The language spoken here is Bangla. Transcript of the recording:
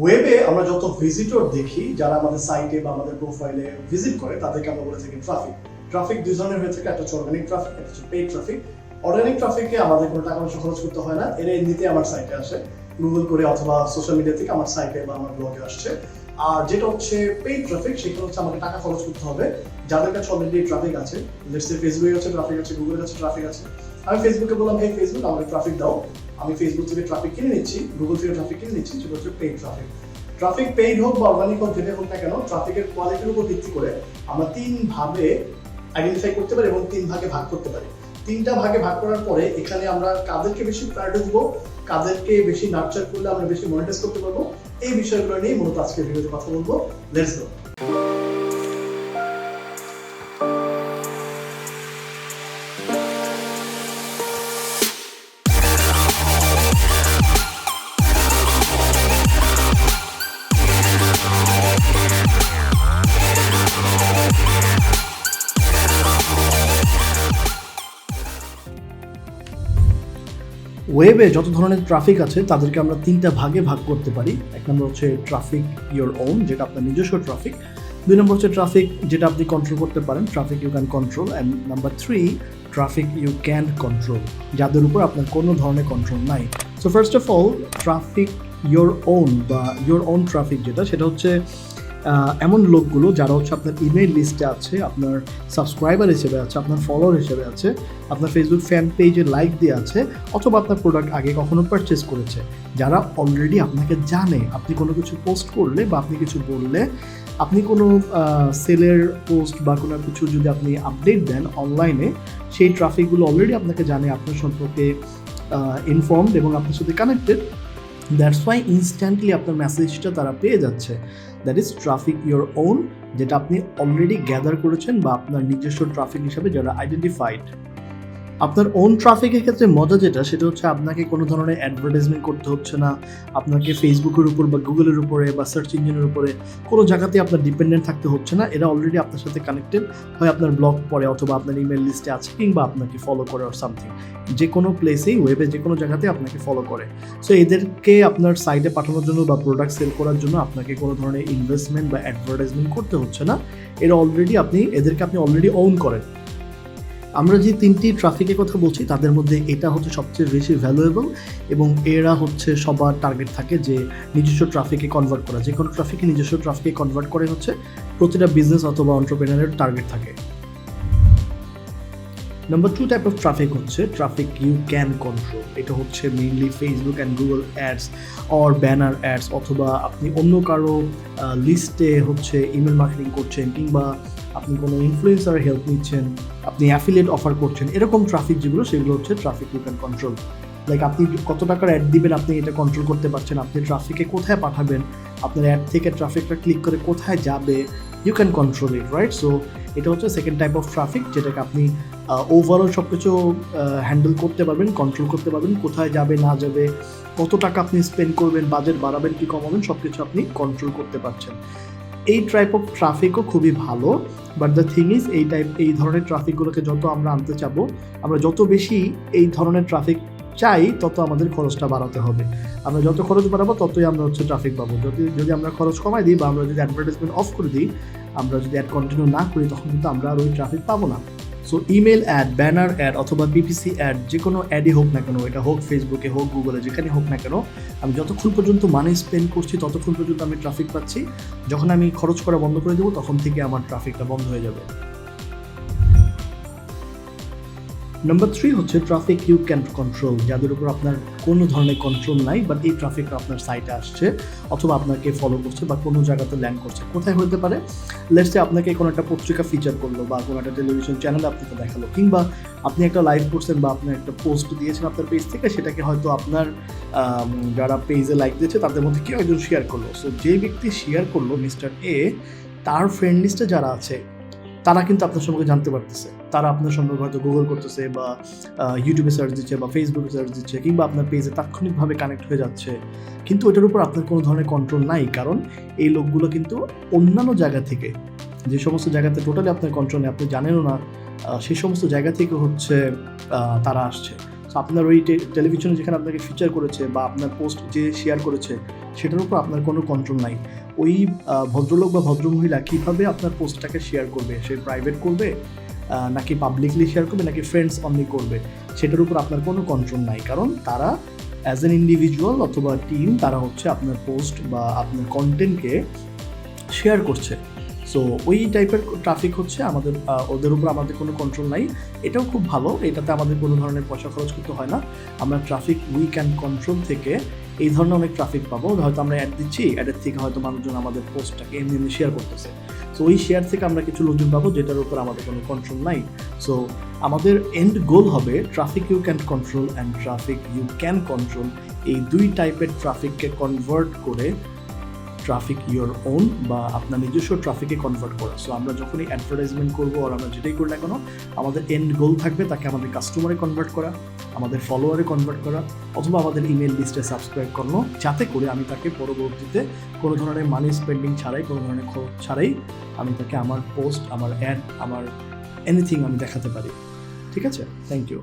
ওয়েবে আমরা যত ভিজিটর দেখি, যারা আমাদের সাইটে বা আমাদের প্রোফাইলে ভিজিট করে, তাদেরকে আমরা বলে থাকি ট্রাফিক। ট্রাফিক দুই ধরনের হয়ে থাকে, একটা হচ্ছে অর্গানিক ট্রাফিক, একটা হচ্ছে পেইড ট্রাফিক। অর্গানিক ট্রাফিকে আমাদের কোনো টাকা পয়সা খরচ করতে হয় না, এরা এমনিতে আমার সাইটে আসে, গুগল করে অথবা সোশ্যাল মিডিয়া থেকে আমার সাইটে বা আমার ব্লগে আসছে। আর যেটা হচ্ছে পেইড ট্রাফিক, সেটা হচ্ছে আমাকে টাকা খরচ করতে হবে। যাদের কাছে অলরেডি ট্রাফিক আছে, লেটস সে ফেসবুকে আছে ট্রাফিক আছে, গুগলের কাছে ট্রাফিক আছে, আমি ফেসবুকে বললাম এই ফেসবুক আমাকে ট্রাফিক দাও, আমি ফেসবুক থেকে ট্রাফিক কিনে নিচ্ছি, গুগল থেকে ট্রাফিক কিনে নিচ্ছি, সেটা হচ্ছে পেইড ট্রাফিক। ট্রাফিক পেইড হোক বা অর্গানিক হোক, যেটা হোক না কেন, ট্রাফিকের কোয়ালিটির উপর ভিত্তি করে আমরা 3 ভাগে আইডেন্টিফাই করতে পারি এবং 3 ভাগে ভাগ করতে পারি। 3টা ভাগে ভাগ করার পরে এখানে আমরা কাদেরকে বেশি প্রায়োরিটি দিব, কাদেরকে বেশি নার্চার করলে আমরা বেশি মনিটাইজ করতে পারবো, এই বিষয়গুলো নিয়ে মূলত আজকে ভিডিওতে কথা বলবো। Let's go. ওয়েবে যত ধরনের ট্রাফিক আছে তাদেরকে আমরা 3টা ভাগে ভাগ করতে পারি। এক নম্বর হচ্ছে ট্রাফিক ইয়োর ওন, যেটা আপনার নিজস্ব ট্রাফিক। 2 নম্বর হচ্ছে ট্রাফিক যেটা আপনি কন্ট্রোল করতে পারেন, traffic you can control. And number 3 traffic you can control, যাদের উপর আপনার কোনো ধরনের কন্ট্রোল নাই। So first of all, traffic your own বা ইয়োর ওন ট্রাফিক যেটা, সেটা হচ্ছে এমন লোকগুলো যারা হচ্ছে আপনার ইমেইল লিস্টে আছে, আপনার সাবস্ক্রাইবার হিসেবে আছে, আপনার ফলোয়ার হিসেবে আছে, আপনার ফেসবুক ফ্যান পেজে লাইক দিয়ে আছে, অথবা আপনার প্রোডাক্ট আগে কখনো পারচেস করেছে, যারা অলরেডি আপনাকে জানে। আপনি কোনো কিছু পোস্ট করলে বা আপনি কিছু বললে, আপনি কোনো সেলের পোস্ট বা কোনো কিছু যদি আপনি আপডেট দেন অনলাইনে, সেই ট্রাফিকগুলো অলরেডি আপনাকে জানে, আপনার সম্পর্কে ইনফর্মড এবং আপনার সাথে কানেক্টেড। দ্যাটস ওয়াই ইনস্ট্যান্টলি আপনার মেসেজটা তারা পেয়ে যাচ্ছে। That is traffic your on, যেটা আপনি অলরেডি গ্যাদার করেছেন বা আপনার নিজস্ব ট্রাফিক হিসাবে যারা আইডেন্টিফাইড। আপনার ওন ট্রাফিকের ক্ষেত্রে মজা যেটা, সেটা হচ্ছে আপনাকে কোনো ধরনের অ্যাডভার্টাইজমেন্ট করতে হচ্ছে না, আপনাকে ফেসবুকের উপর বা গুগলের উপরে বা সার্চ ইঞ্জিনের উপরে কোনো জায়গাতে আপনার ডিপেন্ডেন্ট থাকতে হচ্ছে না। এরা অলরেডি আপনার সাথে কানেক্টেড, হয় আপনার ব্লগ পড়ে অথবা আপনার ইমেল লিস্টে আছে, কিংবা আপনাকে ফলো করে অর সামথিং। যে কোনো প্লেসেই, ওয়েবে যে কোনো জায়গাতে আপনাকে ফলো করে। সো এদেরকে আপনার সাইটে পাঠানোর জন্য বা প্রোডাক্ট সেল করার জন্য আপনাকে কোনো ধরনের ইনভেস্টমেন্ট বা অ্যাডভার্টাইজমেন্ট করতে হচ্ছে না। এরা অলরেডি এদেরকে আপনি অলরেডি ওন করেন। আমরা যে 3টি ট্রাফিকের কথা বলছি তাদের মধ্যে এটা হচ্ছে সবচেয়ে বেশি ভ্যালুয়েবল, এবং এরা হচ্ছে সবার টার্গেট থাকে যে নিজস্ব ট্রাফিকে কনভার্ট করা। যে কোনো ট্রাফিকে নিজস্ব ট্রাফিকে কনভার্ট করে হচ্ছে প্রতিটা বিজনেস অথবা এন্টারপ্রেনারের টার্গেট থাকে। নাম্বার 2 টাইপ অফ ট্রাফিক হচ্ছে ট্রাফিক ইউ ক্যান কন্ট্রোল। এটা হচ্ছে mainly Facebook and Google ads or banner ads, অথবা আপনি অন্য কারো লিস্টে হচ্ছে ইমেল মার্কেটিং করছেন, কিংবা আপনি কোনো ইনফ্লুয়েন্সারের হেল্প নিচ্ছেন, আপনি অ্যাফিলিয়েট অফার করছেন। এরকম ট্রাফিক যেগুলো, সেগুলো হচ্ছে traffic you can control. Like আপনি কত টাকার অ্যাড দিবেন, আপনি এটা কন্ট্রোল করতে পারছেন। আপনি ট্রাফিকে কোথায় পাঠাবেন, আপনার অ্যাড থেকে ট্রাফিকটা ক্লিক করে কোথায় যাবে, you can control it, right? So এটা হচ্ছে সেকেন্ড টাইপ অফ ট্রাফিক, যেটাকে আপনি ওভারঅল সব কিছু হ্যান্ডেল করতে পারবেন, কন্ট্রোল করতে পারবেন। কোথায় যাবে না যাবে, কত টাকা আপনি স্পেন্ড করবেন, বাজেট বাড়াবেন কি কমাবেন, সব কিছু আপনি কন্ট্রোল করতে পারছেন। এই টাইপ অফ ট্রাফিকও খুবই ভালো, বাট দ্য থিং ইজ, এই ধরনের ট্রাফিকগুলোকে যত আমরা আনতে চাবো, আমরা যত বেশি এই ধরনের ট্রাফিক চাই, তত আমাদের খরচটা বাড়াতে হবে। আমরা যত খরচ বাড়াবো ততই আমরা হচ্ছে ট্রাফিক পাবো। যদি আমরা খরচ কমাই দিই বা আমরা যদি অ্যাডভার্টাইজমেন্ট অফ করে দিই, আমরা যদি অ্যাড কন্টিনিউ না করি, তখন কিন্তু আমরা আর ওই ট্রাফিক পাবো না। So email ad, banner ad অথবা পিপিসি অ্যাড, যে কোনো অ্যাডই হোক না কেন, এটা হোক ফেসবুকে, হোক গুগলে, যেখানে হোক না কেন, আমি যতক্ষণ পর্যন্ত মানি স্পেন্ড করছি ততক্ষণ পর্যন্ত আমি ট্রাফিক পাচ্ছি। যখন আমি খরচ করা বন্ধ করে দেবো, তখন থেকে আমার ট্রাফিকটা বন্ধ হয়ে যাবে। নাম্বার 3 হচ্ছে ট্রাফিক ইউ ক্যান কন্ট্রোল, যাদের উপর আপনার কোনো ধরনের কন্ট্রোল নাই, বাট এই ট্রাফিকটা আপনার সাইটে আসছে অথবা আপনাকে ফলো করছে বা কোনো জায়গাতে ল্যান্ড করছে। কোথায় হতে পারে? লেটস সে আপনাকে কোনো একটা পত্রিকা ফিচার করলো বা কোনো একটা টেলিভিশন চ্যানেলে আপনাকে দেখালো, কিংবা আপনি একটা লাইভ করছেন বা আপনি একটা পোস্ট দিয়েছেন আপনার পেজ থেকে, সেটাকে হয়তো আপনার যারা পেজে লাইক দিয়েছে তাদের মধ্যে কেউ একজন শেয়ার করলো। সো যে ব্যক্তি শেয়ার করলো, মিস্টার এ, তার ফ্রেন্ড লিস্টে যারা আছে তারা কিন্তু আপনার সম্পর্কে জানতে পারতেছে। তারা আপনার সম্পর্কে হয়তো গুগল করতেছে বা ইউটিউবে সার্চ দিচ্ছে বা ফেসবুকে সার্চ দিচ্ছে, কিংবা আপনার পেজে তাৎক্ষণিকভাবে কানেক্ট হয়ে যাচ্ছে। কিন্তু ওটার উপর আপনার কোনো ধরনের কন্ট্রোল নাই, কারণ এই লোকগুলো কিন্তু অন্যান্য জায়গা থেকে, যে সমস্ত জায়গাতে টোটালি আপনার কন্ট্রোল নেই, আপনি জানেনও না, সেই সমস্ত জায়গা থেকে হচ্ছে তারা আসছে। সো আপনার ওই টেলিভিশনে যেখানে আপনাকে ফিচার করেছে বা আপনার পোস্ট যে শেয়ার করেছে সেটার উপর আপনার কোনো কন্ট্রোল নাই। ওই ভদ্রলোক বা ভদ্রমহিলা কীভাবে আপনার পোস্টটাকে শেয়ার করবে, সে প্রাইভেট করবে নাকি পাবলিকলি শেয়ার করবে নাকি ফ্রেন্ডস অনলি করবে, সেটার উপর আপনার কোনো কন্ট্রোল নাই। কারণ তারা অ্যাজ এন ইন্ডিভিজুয়াল অথবা টিম তারা হচ্ছে আপনার পোস্ট বা আপনার কন্টেন্টকে শেয়ার করছে। সো ওই টাইপের ট্রাফিক হচ্ছে আমাদের, ওদের উপর আমাদের কোনো কন্ট্রোল নাই। এটাও খুব ভালো, এটাতে আমাদের কোনো ধরনের পয়সা খরচ করতে হয় না। আমরা ট্রাফিক উই ক্যান কন্ট্রোল থেকে এই ধরনের অনেক ট্রাফিক পাবো। হয়তো আমরা অ্যাড দিচ্ছি, অ্যাডের থেকে হয়তো মানুষজন আমাদের পোস্টটাকে এমনি শেয়ার করতেছে। সো ওই শেয়ার থেকে আমরা কিছু লোকজন পাবো যেটার উপর আমাদের কোনো কন্ট্রোল নাই। সো আমাদের এন্ড গোল হবে traffic you can control and traffic you can control. এই দুই টাইপের ট্রাফিককে কনভার্ট করে ট্রাফিক ইওর ওন বা আপনার নিজস্ব ট্রাফিকে কনভার্ট করা। সো আমরা যখনই অ্যাডভার্টাইজমেন্ট করবো আর আমরা যেটাই করি না কেন, আমাদের এন্ড গোল থাকবে তাকে আমাদের কাস্টমারে কনভার্ট করা, আমাদের ফলোয়ারে কনভার্ট করা, অথবা আমাদের ইমেল লিস্টে সাবস্ক্রাইব করানো, যাতে করে আমি তাকে পরবর্তীতে কোনো ধরনের মানি স্পেন্ডিং ছাড়াই, কোনো ধরনের খরচ ছাড়াই আমি তাকে আমার পোস্ট, আমার অ্যাড, আমার এনিথিং আমি দেখাতে পারি। ঠিক আছে, থ্যাংক ইউ।